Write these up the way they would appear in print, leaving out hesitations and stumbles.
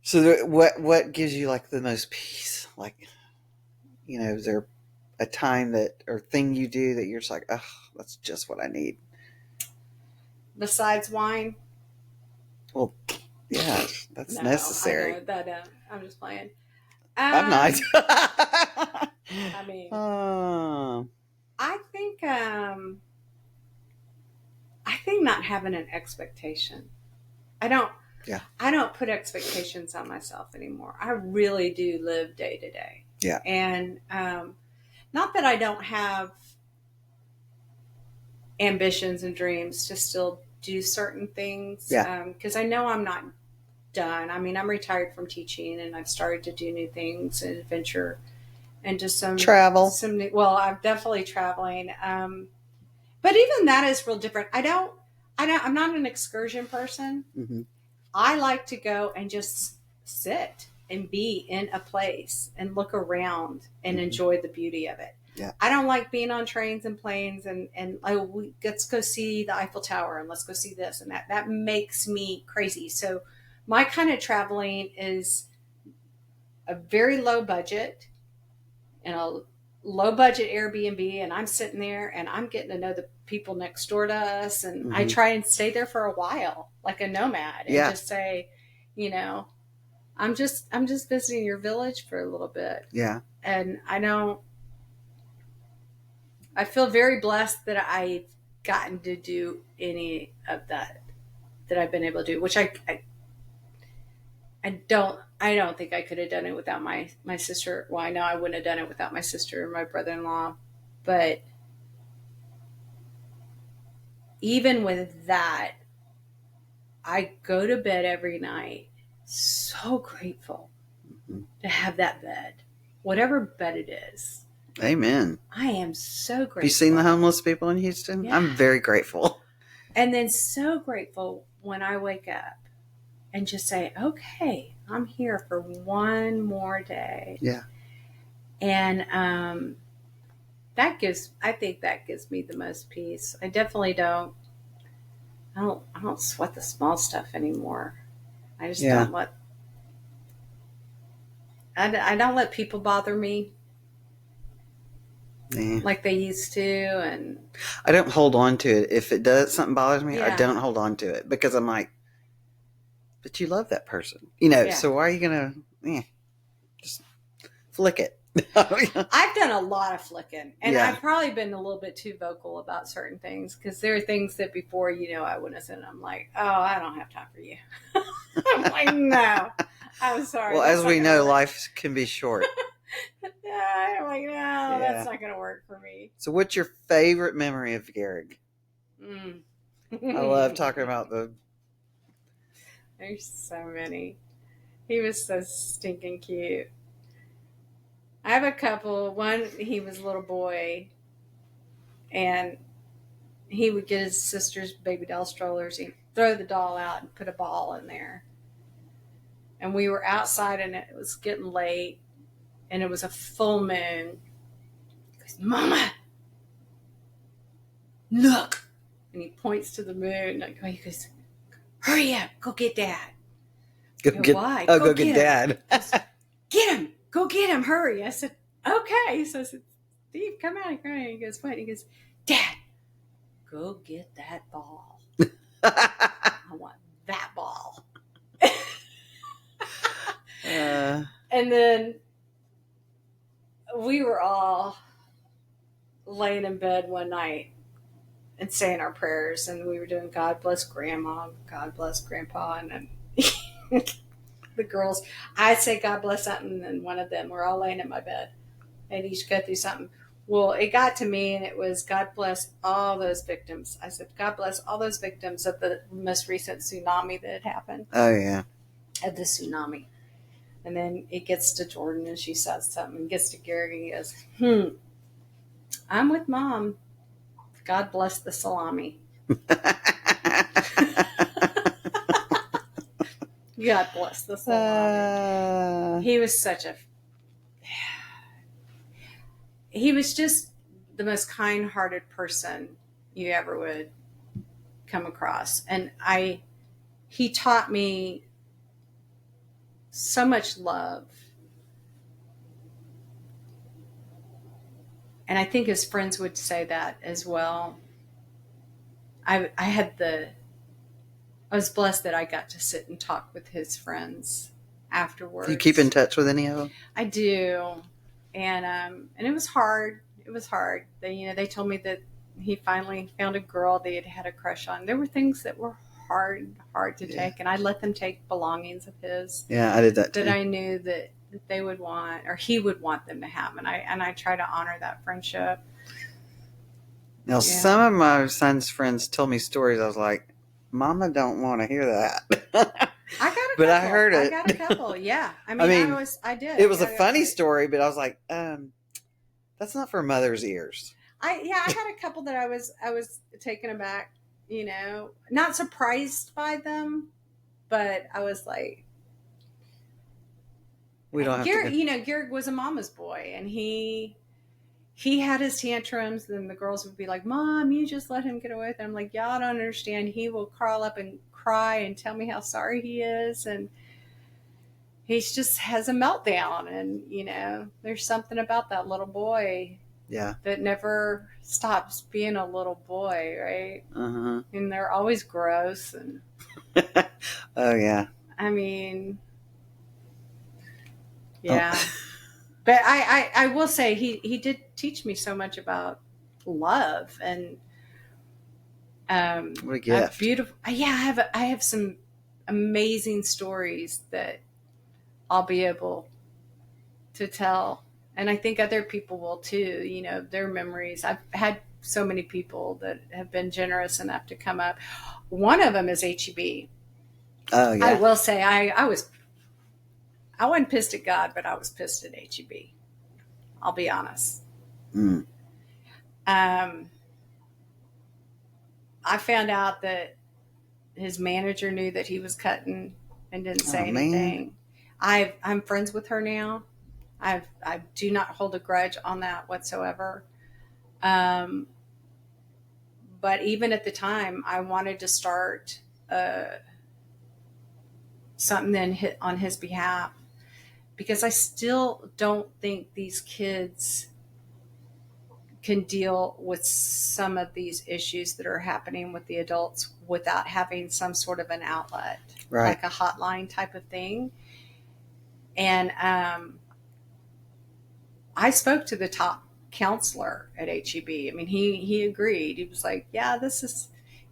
So what gives you like the most peace? Like, is there a time that or thing you do that you're just like, oh, that's just what I need? Besides wine? Well, yeah, that's No, I necessary. know that. I'm just playing. I'm not. I mean, um, I think I think not having an expectation. I don't yeah, I don't put expectations on myself anymore. I really do live day to day. yeah, And not that I don't have ambitions and dreams to still do certain things, yeah. because I know I'm not done. I mean, I'm retired from teaching and I've started to do new things and adventure and just Travel. some new, well, I'm definitely traveling. But even that is real different. I'm not an excursion person. Hmm. I like to go and just sit and be in a place and look around and Hmm. enjoy the beauty of it. Yeah, I don't like being on trains and planes and let's go see the Eiffel Tower and let's go see this and that. That makes me crazy. So my kind of traveling is a very low budget in a low budget Airbnb, and I'm sitting there and I'm getting to know the people next door to us, and I hmm, try and stay there for a while like a nomad and yeah, just say, you know, I'm just visiting your village for a little bit. yeah. And I feel very blessed that I've gotten to do any of that I've been able to do, which I don't think I could have done it without my sister. Well, I know I wouldn't have done it without my sister and my brother-in-law, but even with that, I go to bed every night so grateful Mhm. to have that bed, whatever bed it is. Amen. I am so Have you seen the grateful. homeless people in Houston? Yeah. I'm very grateful. And then so grateful when I wake up and just say, okay, I'm here for one more day. Yeah, And I think that gives me the most peace. I don't sweat the small stuff anymore. I just yeah. I don't let people bother me Nah. like they used to. And I don't hold on to it. If it does something bothers me, I yeah, don't hold on to it because I'm like, but you love that person, yeah. So why are you gonna just flick it? I've done a lot of flicking, and Yeah, I've probably been a little bit too vocal about certain things because there are things that before, I wouldn't have said. I'm like, oh, I don't have time for you. I'm like, no, I'm sorry, well, that's as not we going to know, work. life can be short. Yeah, I'm like, no, that's Yeah. not going to work for me. So, what's your favorite memory of Garrick? Mm. I love talking about the. There's so many. He was so stinking cute. I have a couple. One, he was a little boy, and he would get his sister's baby doll strollers. He'd throw the doll out and put a ball in there. And we were outside, and it was getting late, and it was a full moon. He goes, Mama, look. And he points to the moon. He goes, hurry up, go get Dad. Go I go, get. why? Oh, Go go get get him. Dad. He goes, get him. Go get him. Hurry. I said, okay. So I said, Steve, come out. He goes, what? He goes, Dad, go get that ball. I want that ball. And then we were all laying in bed one night and saying our prayers, and we were doing God bless Grandma, God bless Grandpa, and then the girls, I'd say God bless something, and one of them were all laying in my bed. They'd each go through something. Well, it got to me, and it was God bless all those victims. I said, God bless all those victims of the most recent tsunami that had happened, Oh yeah. of the tsunami. And then it gets to Jordan, and she says something. It gets to Gary, and he goes, I'm with Mom. God bless the salami. God bless the salami. He was he was just the most kind-hearted person you ever would come across. And he taught me so much love. And I think his friends would say that as well. I was blessed that I got to sit and talk with his friends afterwards. Do you keep in touch with any of them? I do, and it was hard. It was hard. They told me that he finally found a girl they had a crush on. There were things that were hard to take, and I let them take belongings of his. Yeah, I did that too. That I knew that they would want, or he would want them to have, and I try to honor that friendship. Now, some of my son's friends told me stories. I was like, Mama don't want to hear that. I got a couple. But I heard it. I got a couple. Yeah. I did. It was a funny story, but I was like, that's not for mother's ears. I had a couple that I was taken aback, not surprised by them, but I was like, we don't have to. Garrett was a mama's boy, and he had his tantrums, and the girls would be like, Mom, you just let him get away with it. I'm like, y'all don't understand. He will crawl up and cry and tell me how sorry he is. And he just has a meltdown. And, there's something about that little boy that never stops being a little boy, right? Uh-huh. And they're always gross. And oh, yeah. I mean, yeah. Oh. But I will say he did teach me so much about love and what a gift. Beautiful. Yeah, I have some amazing stories that I'll be able to tell, and I think other people will too. Their memories. I've had so many people that have been generous enough to come up. One of them is HEB. Oh yeah. I will say I wasn't pissed at God, but I was pissed at HEB. I'll be honest. Mm. I found out that his manager knew that he was cutting and didn't say anything. Man. I'm friends with her now. I do not hold a grudge on that whatsoever. But even at the time, I wanted to start something on his behalf, because I still don't think these kids can deal with some of these issues that are happening with the adults without having some sort of an outlet, right? Like a hotline type of thing. And I spoke to the top counselor at HEB. I mean, he agreed. He was like, yeah, he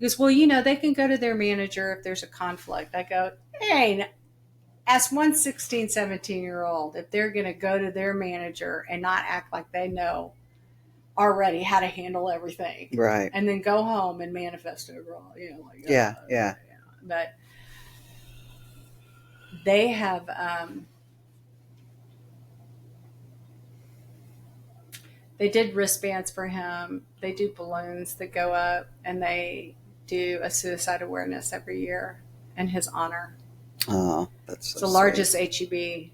goes, well, they can go to their manager if there's a conflict. I go, hey, ask one 16, 17-year-old if they're going to go to their manager and not act like they know already how to handle everything. Right. And then go home and manifest overall. Yeah. But they have, they did wristbands for him. They do balloons that go up, and they do a suicide awareness every year in his honor. Oh, that's so the largest HEB in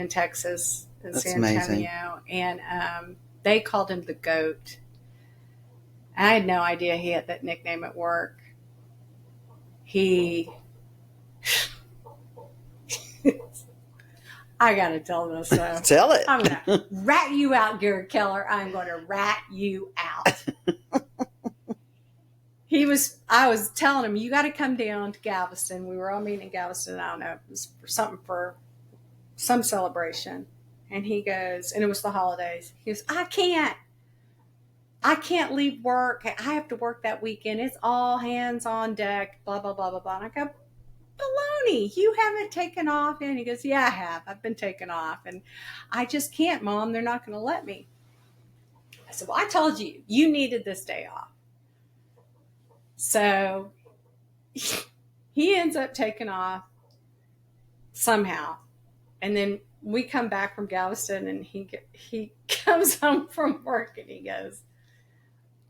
Texas, in San Antonio. Amazing. And they called him the GOAT. I had no idea he had that nickname at work. I got to tell this. Tell it. I'm going to rat you out, Garrett Keller. I'm going to rat you out. I was telling him, you got to come down to Galveston. We were all meeting in Galveston. I don't know. It was for some celebration. And he goes, and it was the holidays. He goes, I can't leave work. I have to work that weekend. It's all hands on deck, blah, blah, blah, blah, blah. And I go, baloney, you haven't taken off? And he goes, yeah, I have. I've been taken off. And I just can't, Mom. They're not going to let me. I said, well, I told you, you needed this day off. So he ends up taking off somehow. And then we come back from Galveston, and he comes home from work, and he goes,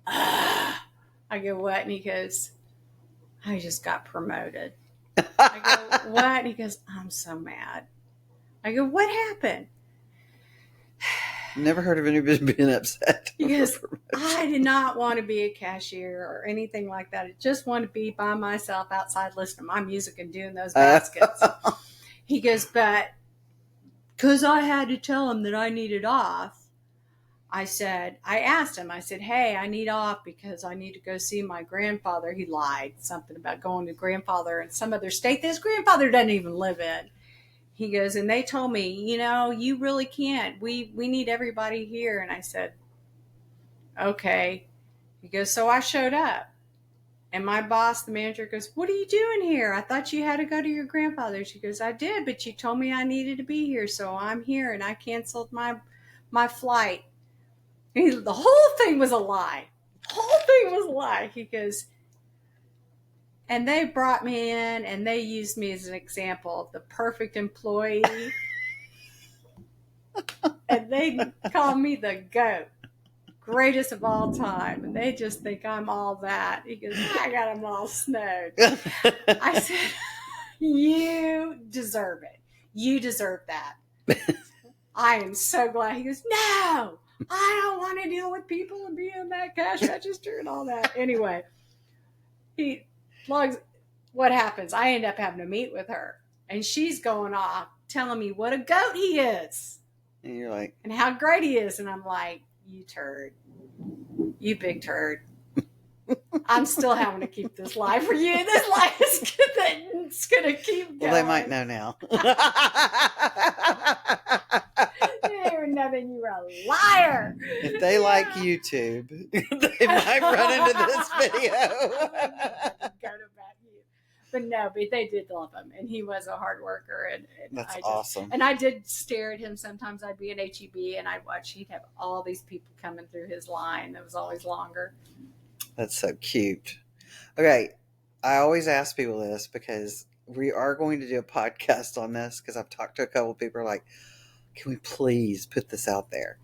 I go, what? And he goes, I just got promoted. I go, what? And he goes, I'm so mad. I go, what happened? Never heard of anybody being upset. He goes, I did not want to be a cashier or anything like that. I just want to be by myself outside listening to my music and doing those baskets. He goes, but because I had to tell him that I needed off, I asked him, I said, hey, I need off because I need to go see my grandfather. He lied something about going to grandfather in some other state that his grandfather doesn't even live in. He goes, and they told me, you really can't. We need everybody here. And I said, okay. He goes, so I showed up. And my boss, the manager, goes, what are you doing here? I thought you had to go to your grandfather's. She goes, I did, but you told me I needed to be here, so I'm here, and I canceled my flight. The whole thing was a lie. The whole thing was a lie. He goes, and they brought me in, and they used me as an example of the perfect employee. And they call me the GOAT. Greatest of all time, and they just think I'm all that. He goes, I got them all snowed. I said, you deserve it. You deserve that. I am so glad. He goes, no, I don't want to deal with people and be in that cash register and all that. Anyway, he logs. What happens? I end up having to meet with her, and she's going off telling me what a goat he is, and you're like, and how great he is, and I'm like, you turd. You big turd. I'm still having to keep this lie for you. This lie is gonna keep going. Well, they might know now. They were nothing. You were a liar. If they like YouTube, they might run into this video. But no, but they did love him, and he was a hard worker, and that's awesome. And I did stare at him sometimes. I'd be in HEB, and I'd watch. He'd have all these people coming through his line. That was always longer. That's so cute. Okay, I always ask people this because we are going to do a podcast on this because I've talked to a couple of people like, can we please put this out there?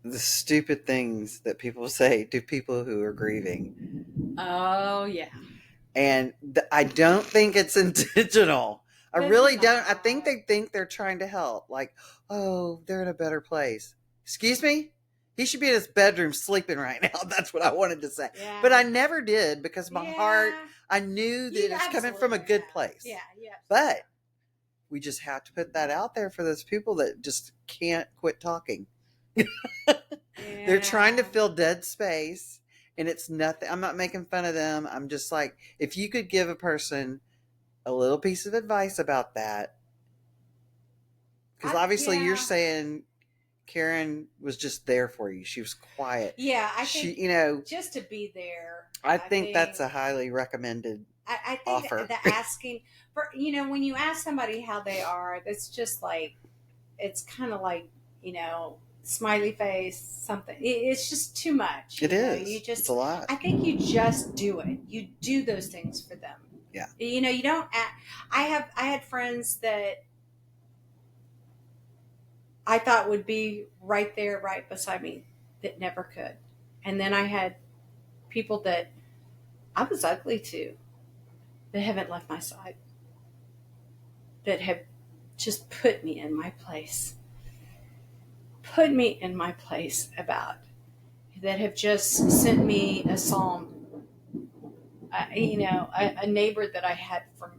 The stupid things that people say to people who are grieving. Oh, yeah. And I don't think it's intentional. I really don't. I think they think they're trying to help. Like, oh, they're in a better place. Excuse me? He should be in his bedroom sleeping right now. That's what I wanted to say. Yeah. But I never did because my heart, I knew that it was coming from a good place. Yeah, yeah. But we just have to put that out there for those people that just can't quit talking. They're trying to fill dead space, and it's nothing. I'm not making fun of them. I'm just like, if you could give a person a little piece of advice about that, because obviously you're saying Karen was just there for you. She was quiet. Yeah, I think just to be there. I think that's a highly recommended I think offer. The asking for, when you ask somebody how they are, that's just like, it's kind of like, smiley face, something. It's just too much. It is. It's a lot. I think you just do it. You do those things for them. Yeah. You don't. I had friends that I thought would be right there, right beside me, that never could. And then I had people that I was ugly to that haven't left my side, that have just put me in my place. Put me in my place that have just sent me a psalm. A neighbor that I had from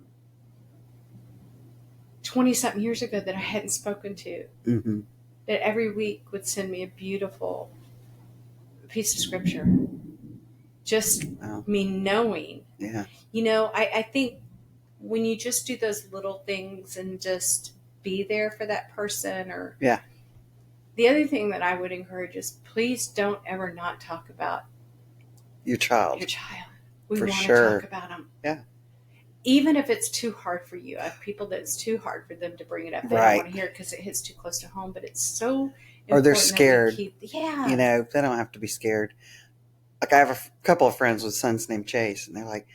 20-something years ago that I hadn't spoken to, mm-hmm. that every week would send me a beautiful piece of scripture. Just me knowing. Yeah. I think when you just do those little things and just be there for that person, or the other thing that I would encourage is, please don't ever not talk about your child. We want to talk about them. Yeah. Even if it's too hard for you. I have people that it's too hard for them to bring it up. They don't want to hear it because it hits too close to home, but it's so important. Or they're scared. They don't have to be scared. Like, I have a couple of friends with sons named Chase, and they're like,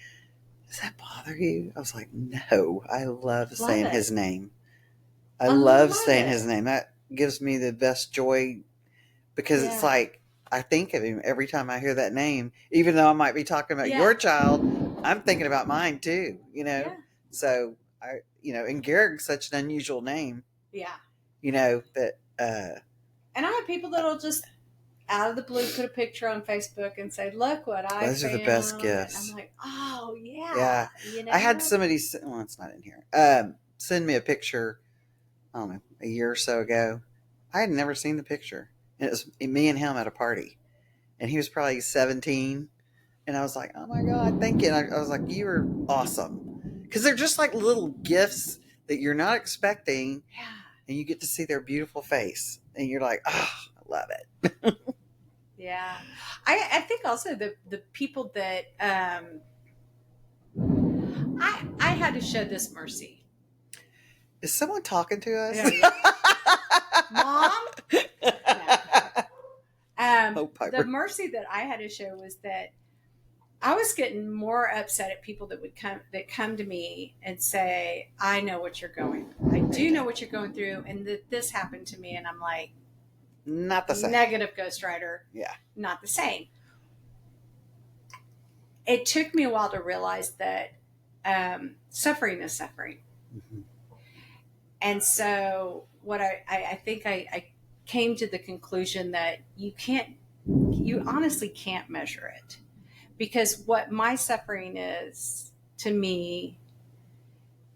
does that bother you? I was like, no, I love saying his name. I love saying his name. That gives me the best joy, because it's like, I think of him every time I hear that name. Even though I might be talking about your child, I'm thinking about mine too, So and Garrick's such an unusual name. Yeah. That and I have people that'll just out of the blue put a picture on Facebook and say, "Look what I found." Those are the best gifts. And I'm like, oh yeah. Yeah. You know? I had somebody, well, it's not in here, send me a picture, I don't know, a year or so ago. I had never seen the picture. And it was me and him at a party. And he was probably 17. And I was like, oh my God, thank you. And I was like, you are awesome. Because they're just like little gifts that you're not expecting. Yeah. And you get to see their beautiful face. And you're like, oh, I love it. Yeah. I think also the people that I had to show this mercy. Is someone talking to us? Yeah. Mom? No. The mercy that I had to show was that I was getting more upset at people that come to me and say, I know what you're going through. I do know what you're going through, and that this happened to me. And I'm like, not the same. Negative ghostwriter. Yeah. Not the same. It took me a while to realize that suffering is suffering. Mm-hmm. And so what I think I came to the conclusion that you honestly can't measure it. Because what my suffering is to me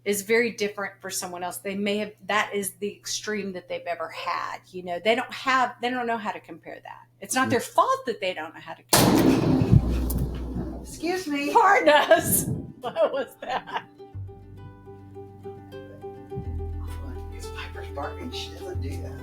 is very different for someone else. That is the extreme that they've ever had. You know, they don't know how to compare that. It's not their fault that they don't know how to compare. Excuse me. Pardon us. What was that? Because Piper's barking. She doesn't do that.